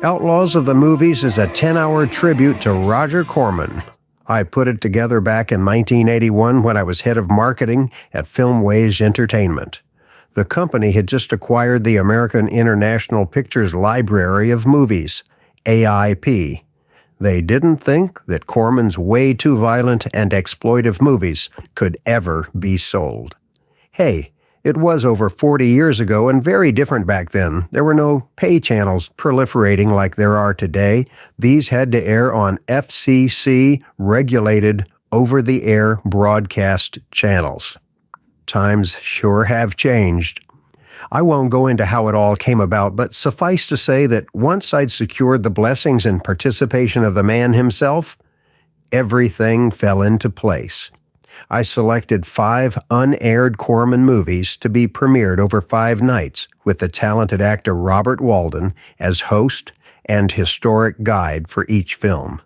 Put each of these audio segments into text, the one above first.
Outlaws of the Movies is a 10-hour tribute to Roger Corman. I put it together back in 1981 when I was head of marketing at Filmways Entertainment. The company had just acquired the American International Pictures Library of Movies, AIP. They didn't think that Corman's way too violent and exploitive movies could ever be sold. Hey, it was over 40 years ago and very different back then. There were no pay channels proliferating like there are today. These had to air on FCC-regulated over-the-air broadcast channels. Times sure have changed. I won't go into how it all came about, but suffice to say that once I'd secured the blessings and participation of the man himself, everything fell into place. I selected 5 unaired Corman movies to be premiered over 5 nights with the talented actor Robert Walden as host and historic guide for each film.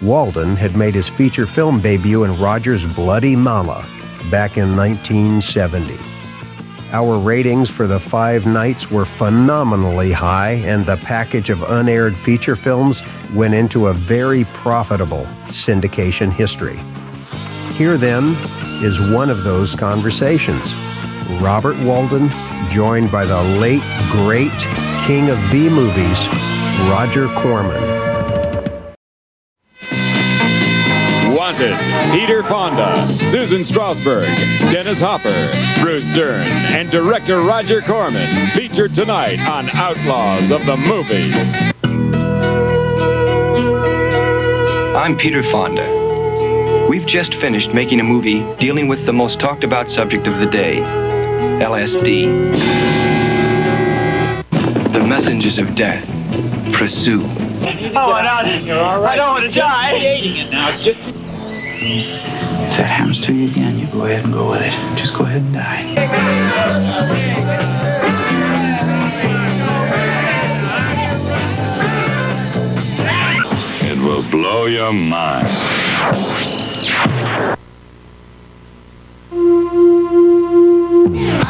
Walden had made his feature film debut in Roger's Bloody Mama back in 1970. Our ratings for the 5 nights were phenomenally high, and the package of unaired feature films went into a very profitable syndication history. Here, then, is one of those conversations. Robert Walden, joined by the late, great king of B-movies, Roger Corman. Wanted, Peter Fonda, Susan Strasberg, Dennis Hopper, Bruce Dern, and director Roger Corman, featured tonight on Outlaws of the Movies. I'm Peter Fonda. We've just finished making a movie dealing with the most talked about subject of the day, LSD. The messengers of death pursue. Oh, I don't want to die. It now. It's just... If that happens to you again, you go ahead and go with it. Just go ahead and die. It will blow your mind.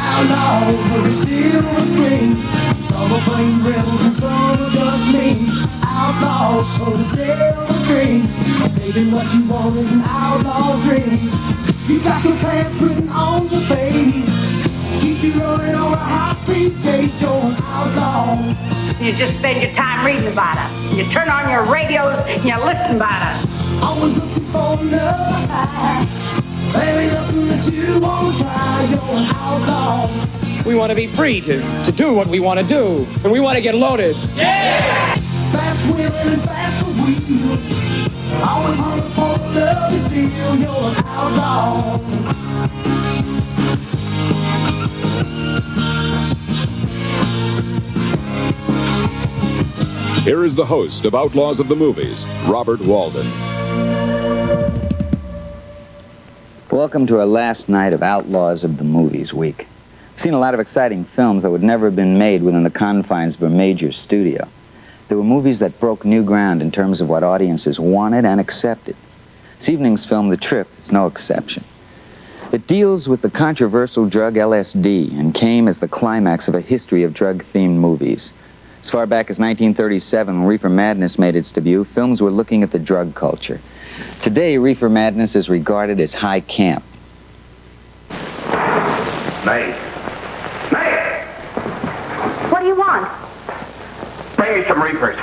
Outlaws of the silver screen. Some are playing rebels and some are just me. Outlaws of the silver screen. Taking what you want is an outlaw's dream. You got your pants putting on your face. Keep you running on a high-speed chase. You're an outlaw. You just spend your time reading about us. You turn on your radios and you listen about us. Always looking for another high. There ain't nothing that you won't try. You're an outlaw. We want to be free to do what we want to do. And we want to get loaded. Yeah! Fast wheeling and faster wheels. Always hungry for the love to steal. You're an outlaw. Here is the host of Outlaws of the Movies, Robert Walden. Welcome to our last night of Outlaws of the Movies week. I've seen a lot of exciting films that would never have been made within the confines of a major studio. There were movies that broke new ground in terms of what audiences wanted and accepted. This evening's film, The Trip, is no exception. It deals with the controversial drug LSD and came as the climax of a history of drug-themed movies. As far back as 1937, when Reefer Madness made its debut, films were looking at the drug culture. Today, Reefer Madness is regarded as high camp. May. May! What do you want? Bring me some reefers.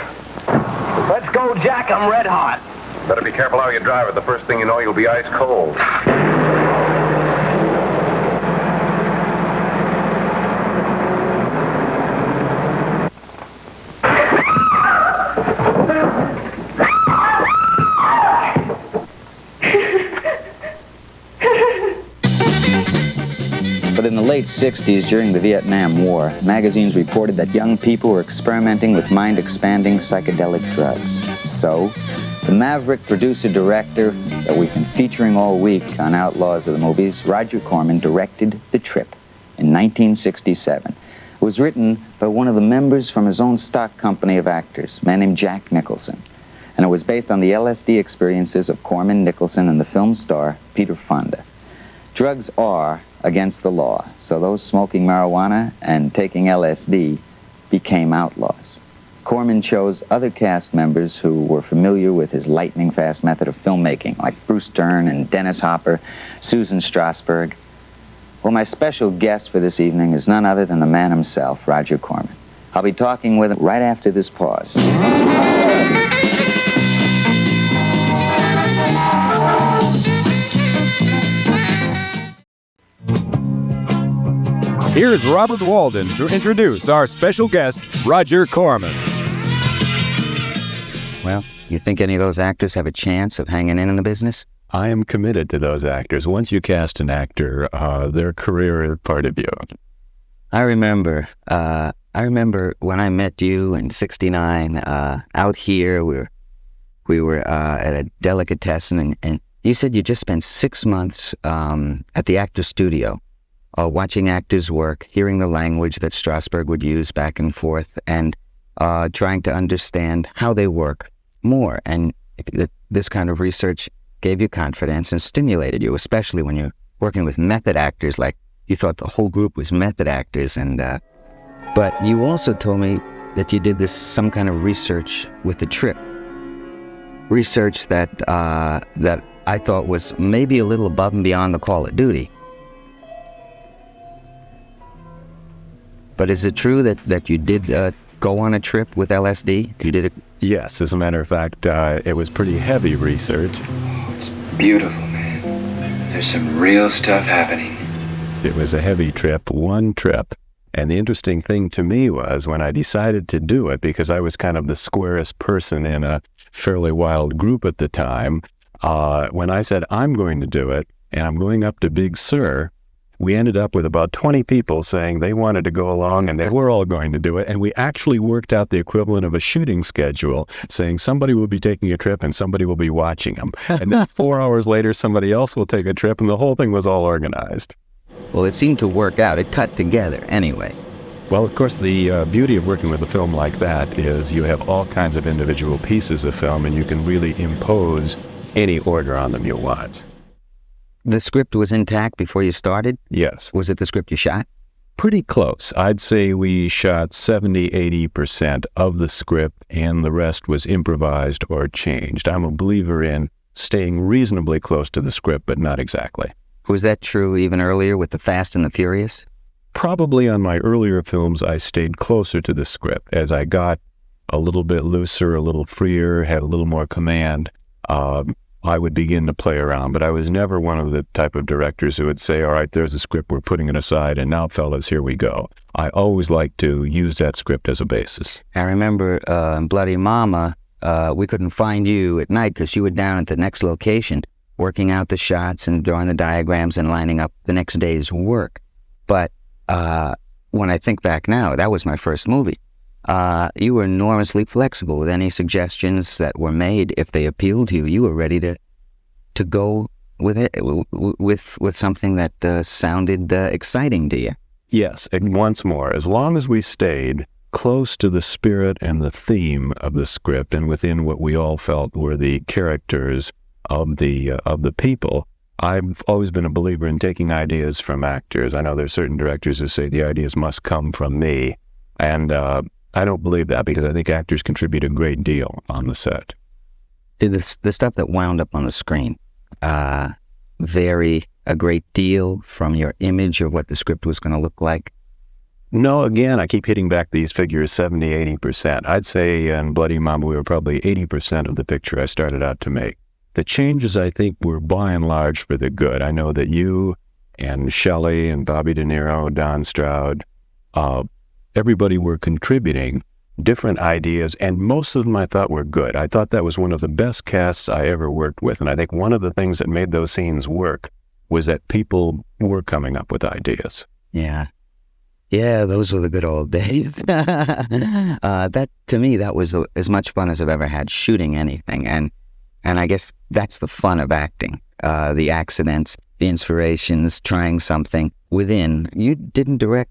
Let's go, Jack. I'm red hot. Better be careful how you drive it. The first thing you know, you'll be ice cold. But in the late 60s, during the Vietnam War, magazines reported that young people were experimenting with mind-expanding psychedelic drugs. So, the Maverick producer-director that we've been featuring all week on Outlaws of the Movies, Roger Corman, directed The Trip in 1967. It was written by one of the members from his own stock company of actors, a man named Jack Nicholson. And it was based on the LSD experiences of Corman, Nicholson, and the film star Peter Fonda. Drugs are against the law, so those smoking marijuana and taking LSD became outlaws. Corman chose other cast members who were familiar with his lightning-fast method of filmmaking, like Bruce Dern and Dennis Hopper, Susan Strasberg. Well, my special guest for this evening is none other than the man himself, Roger Corman. I'll be talking with him right after this pause. Here's Robert Walden to introduce our special guest, Roger Corman. Well, you think any of those actors have a chance of hanging in the business? I am committed to those actors. Once you cast an actor, their career is part of you. I remember when I met you in '69 out here. We were at a delicatessen, and you said you just spent 6 months at the actor studio, watching actors work, hearing the language that Strasberg would use back and forth, and trying to understand how they work more. And this kind of research gave you confidence and stimulated you, especially when you're working with method actors. Like, you thought the whole group was method actors. And but you also told me that you did some kind of research with the trip. Research that I thought was maybe a little above and beyond the call of duty. But is it true that you did go on a trip with LSD? You did it? Yes, as a matter of fact, it was pretty heavy research. It's beautiful, man. There's some real stuff happening. It was a heavy trip, one trip. And the interesting thing to me was when I decided to do it, because I was kind of the squarest person in a fairly wild group at the time, when I said, I'm going to do it, and I'm going up to Big Sur, we ended up with about 20 people saying they wanted to go along and they were all going to do it. And we actually worked out the equivalent of a shooting schedule, saying somebody will be taking a trip and somebody will be watching them. And then 4 hours later, somebody else will take a trip, and the whole thing was all organized. Well, it seemed to work out. It cut together anyway. Well, of course, the beauty of working with a film like that is you have all kinds of individual pieces of film, and you can really impose any order on them you want. The script was intact before you started? Yes. Was it the script you shot? Pretty close. I'd say we shot 70-80% of the script, and the rest was improvised or changed. I'm a believer in staying reasonably close to the script, but not exactly. Was that true even earlier with The Fast and the Furious? Probably on my earlier films, I stayed closer to the script. As I got a little bit looser, a little freer, had a little more command, I would begin to play around. But I was never one of the type of directors who would say, all right, there's a script, we're putting it aside, and now, fellas, here we go. I always like to use that script as a basis. I remember in Bloody Mama, we couldn't find you at night because you were down at the next location, working out the shots and drawing the diagrams and lining up the next day's work. But when I think back now, that was my first movie. You were enormously flexible with any suggestions that were made. If they appealed to you, you were ready to go with it, with something that sounded exciting to you. Yes, and once more, as long as we stayed close to the spirit and the theme of the script and within what we all felt were the characters of the people, I've always been a believer in taking ideas from actors. I know there's certain directors who say the ideas must come from me, and I don't believe that, because I think actors contribute a great deal on the set. Did the stuff that wound up on the screen vary a great deal from your image of what the script was going to look like? No, again, I keep hitting back these figures, 70-80%. I'd say in Bloody Mama, we were probably 80% of the picture I started out to make. The changes, I think, were by and large for the good. I know that you and Shelley and Bobby De Niro, Don Stroud, everybody were contributing different ideas, and most of them I thought were good. I thought that was one of the best casts I ever worked with, and I think one of the things that made those scenes work was that people were coming up with ideas. Yeah. Yeah, those were the good old days. That, to me, that was as much fun as I've ever had shooting anything, and I guess that's the fun of acting, the accidents, the inspirations, trying something within. You didn't direct,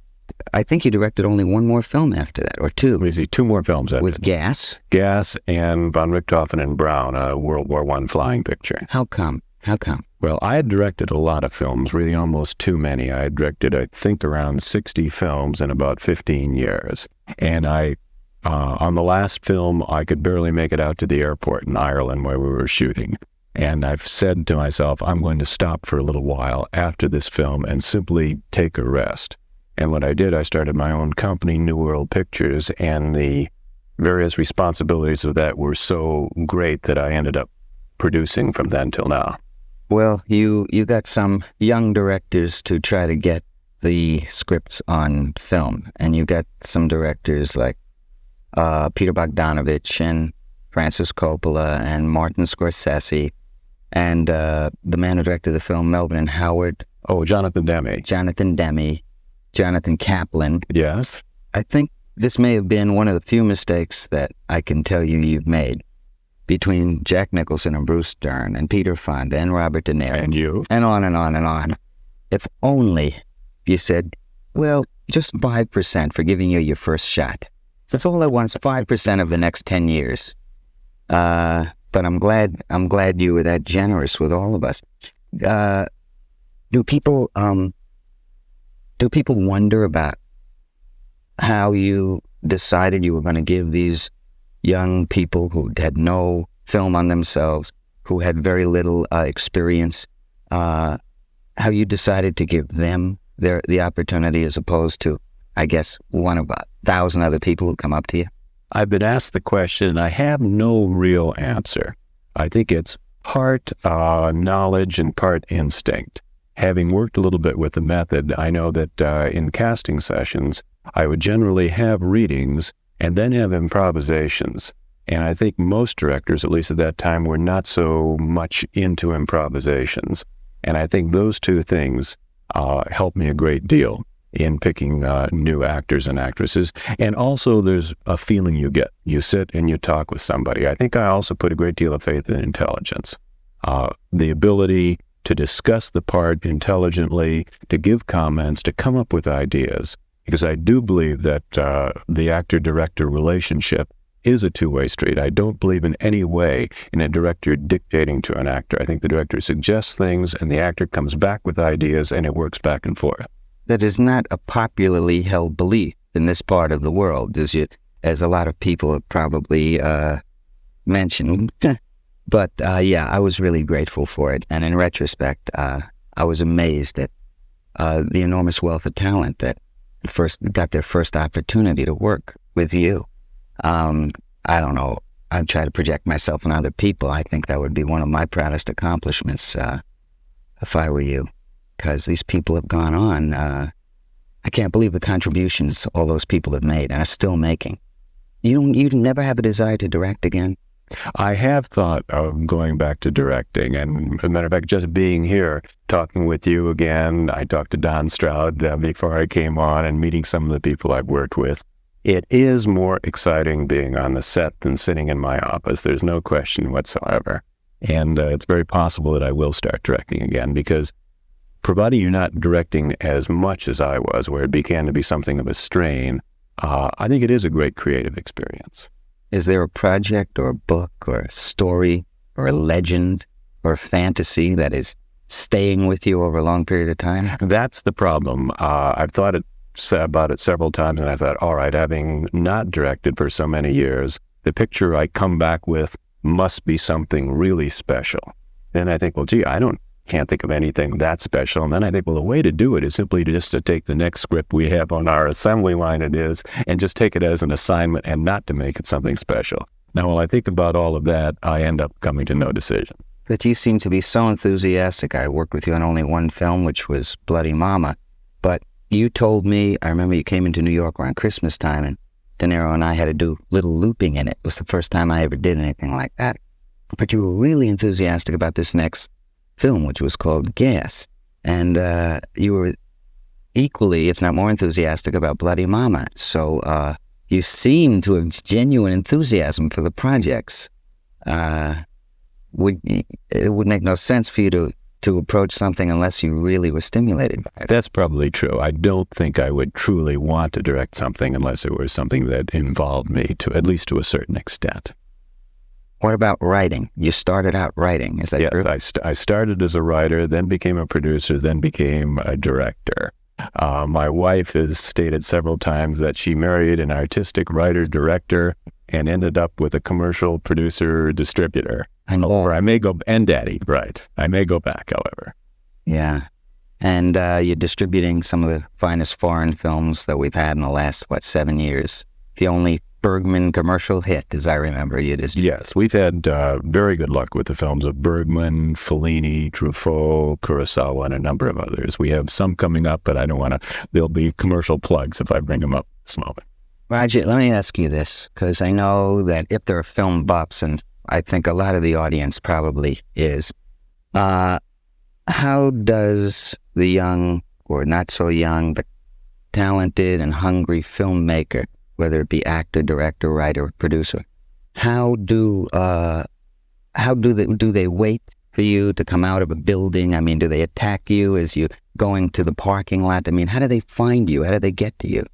I think you directed only one more film after that, or two. We see two more films after with Gas? Gas and Von Richthofen and Brown, a World War I flying picture. How come? Well, I had directed a lot of films, really almost too many. I had directed, I think, around 60 films in about 15 years. And I On the last film, I could barely make it out to the airport in Ireland where we were shooting. And I've said to myself, I'm going to stop for a little while after this film and simply take a rest. And what I did, I started my own company, New World Pictures, and the various responsibilities of that were so great that I ended up producing from then till now. Well, you got some young directors to try to get the scripts on film, and you got some directors like Peter Bogdanovich and Francis Coppola and Martin Scorsese, and the man who directed the film, Melvin and Howard. Oh, Jonathan Demme. Jonathan Kaplan. Yes. I think this may have been one of the few mistakes that I can tell you you've made between Jack Nicholson and Bruce Dern and Peter Fonda and Robert De Niro. And you. And on and on and on. If only you said, well, just 5% for giving you your first shot. That's all I want is 5% of the next 10 years. But I'm glad you were that generous with all of us. Do people wonder about how you decided you were going to give these young people who had no film on themselves, who had very little experience, how you decided to give them the opportunity as opposed to, I guess, one of 1,000 other people who come up to you? I've been asked the question, and I have no real answer. I think it's part knowledge and part instinct. Having worked a little bit with the method, I know that in casting sessions, I would generally have readings and then have improvisations. And I think most directors, at least at that time, were not so much into improvisations. And I think those two things helped me a great deal in picking new actors and actresses. And also there's a feeling you get. You sit and you talk with somebody. I think I also put a great deal of faith in intelligence. The ability to discuss the part intelligently, to give comments, to come up with ideas. Because I do believe that the actor-director relationship is a two-way street. I don't believe in any way in a director dictating to an actor. I think the director suggests things and the actor comes back with ideas and it works back and forth. That is not a popularly held belief in this part of the world, as a lot of people have probably mentioned. But yeah, I was really grateful for it. And in retrospect, I was amazed at the enormous wealth of talent that got their first opportunity to work with you. I don't know. I've tried to project myself on other people. I think that would be one of my proudest accomplishments if I were you, because these people have gone on. I can't believe the contributions all those people have made and are still making. You'd never have a desire to direct again? I have thought of going back to directing, and as a matter of fact, just being here, talking with you again, I talked to Don Stroud before I came on, and meeting some of the people I've worked with. It is more exciting being on the set than sitting in my office. There's no question whatsoever. And it's very possible that I will start directing again, because providing you're not directing as much as I was, where it began to be something of a strain, I think it is a great creative experience. Is there a project or a book or a story or a legend or a fantasy that is staying with you over a long period of time? That's the problem. I've thought about it several times, and I thought, all right, having not directed for so many years, the picture I come back with must be something really special. Then I think, well, gee, can't think of anything that special. And then I think, well, the way to do it is simply just to take the next script we have on our assembly line and just take it as an assignment and not to make it something special. Now, while I think about all of that, I end up coming to no decision. But you seem to be so enthusiastic. I worked with you on only one film, which was Bloody Mama. But you told me, I remember you came into New York around Christmas time, and De Niro and I had to do little looping in it. It was the first time I ever did anything like that. But you were really enthusiastic about this next film, which was called Gas. And you were equally, if not more enthusiastic about Bloody Mama. So you seem to have genuine enthusiasm for the projects. It would make no sense for you to approach something unless you really were stimulated by it. That's probably true. I don't think I would truly want to direct something unless it was something that involved me at least to a certain extent. What about writing? You started out writing, is that true? Yes, I started as a writer, then became a producer, then became a director. My wife has stated several times that she married an artistic writer-director and ended up with a commercial producer-distributor. Or I may go, and daddy, right. I may go back, however. Yeah. And you're distributing some of the finest foreign films that we've had in the last, 7 years. The only Bergman commercial hit, as I remember, you distributed. Yes, we've had very good luck with the films of Bergman, Fellini, Truffaut, Kurosawa, and a number of others. We have some coming up, but I don't want to, there'll be commercial plugs if I bring them up this moment. Roger, let me ask you this, because I know that if there are film buffs, and I think a lot of the audience probably is, how does the young, or not so young, but talented and hungry filmmaker, whether it be actor, director, writer, producer, how do they wait for you to come out of a building? I mean, do they attack you as you going to the parking lot? I mean, how do they find you? How do they get to you?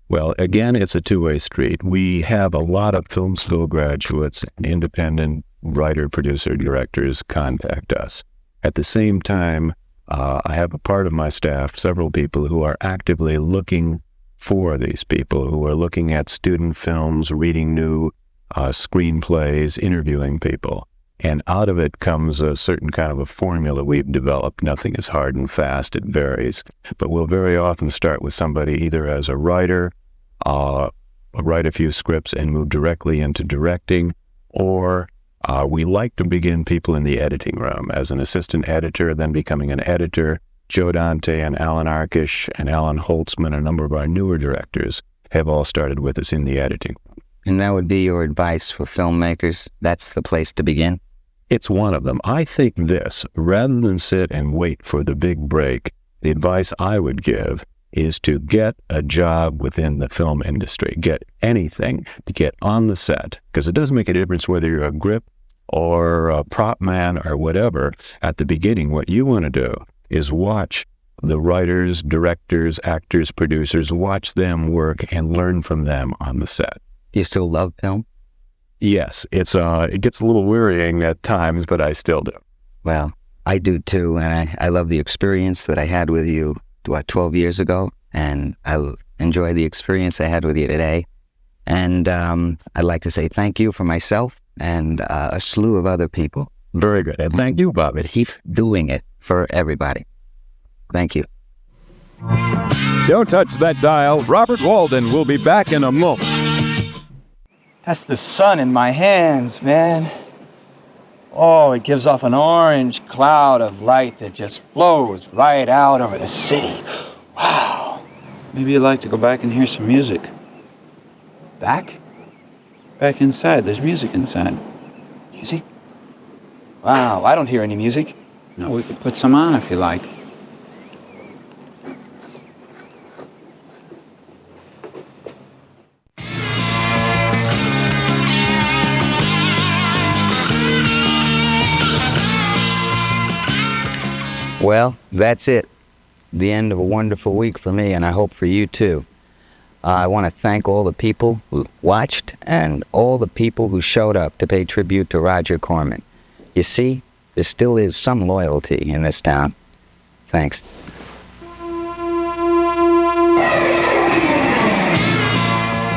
Well, again, it's a two-way street. We have a lot of film school graduates and independent writer, producer, directors contact us. At the same time, I have a part of my staff, several people who are actively looking for these people, who are looking at student films, reading new screenplays, interviewing people. And out of it comes a certain kind of a formula we've developed. Nothing is hard and fast, it varies. But we'll very often start with somebody either as a writer, write a few scripts and move directly into directing, or we like to begin people in the editing room as an assistant editor, then becoming an editor. Joe Dante and Allan Arkush and Alan Holtzman, a number of our newer directors, have all started with us in the editing. And that would be your advice for filmmakers? That's the place to begin? It's one of them. I think this, rather than sit and wait for the big break, the advice I would give is to get a job within the film industry. Get anything to get on the set, because it doesn't make a difference whether you're a grip or a prop man or whatever. At the beginning, what you want to do is watch the writers, directors, actors, producers, watch them work and learn from them on the set. Do you still love film? Yes, it gets a little wearying at times, but I still do. Well, I do too, and I love the experience that I had with you, 12 years ago, and I enjoy the experience I had with you today. And I'd like to say thank you for myself and a slew of other people. Very good, and thank you, Bobby. Keep doing it for everybody. Thank you. Don't touch that dial. Robert Walden will be back in a moment. That's the sun in my hands, man. Oh, it gives off an orange cloud of light that just flows right out over the city. Wow. Maybe you'd like to go back and hear some music. Back? Back inside. There's music inside. Music? Wow, I don't hear any music. No, we could put some on if you like. Well, that's it. The end of a wonderful week for me, and I hope for you too. I want to thank all the people who watched and all the people who showed up to pay tribute to Roger Corman. You see, there still is some loyalty in this town. Thanks.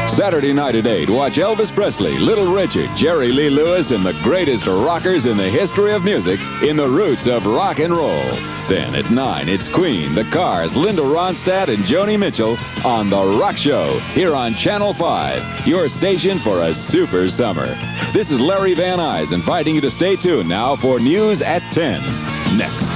Saturday night at 8, watch Elvis Presley, Little Richard, Jerry Lee Lewis, and the greatest rockers in the history of music in the roots of rock and roll. Then at 9, it's Queen, The Cars, Linda Ronstadt, and Joni Mitchell on The Rock Show here on Channel 5, your station for a super summer. This is Larry Van Eyes inviting you to stay tuned now for news at 10. Next.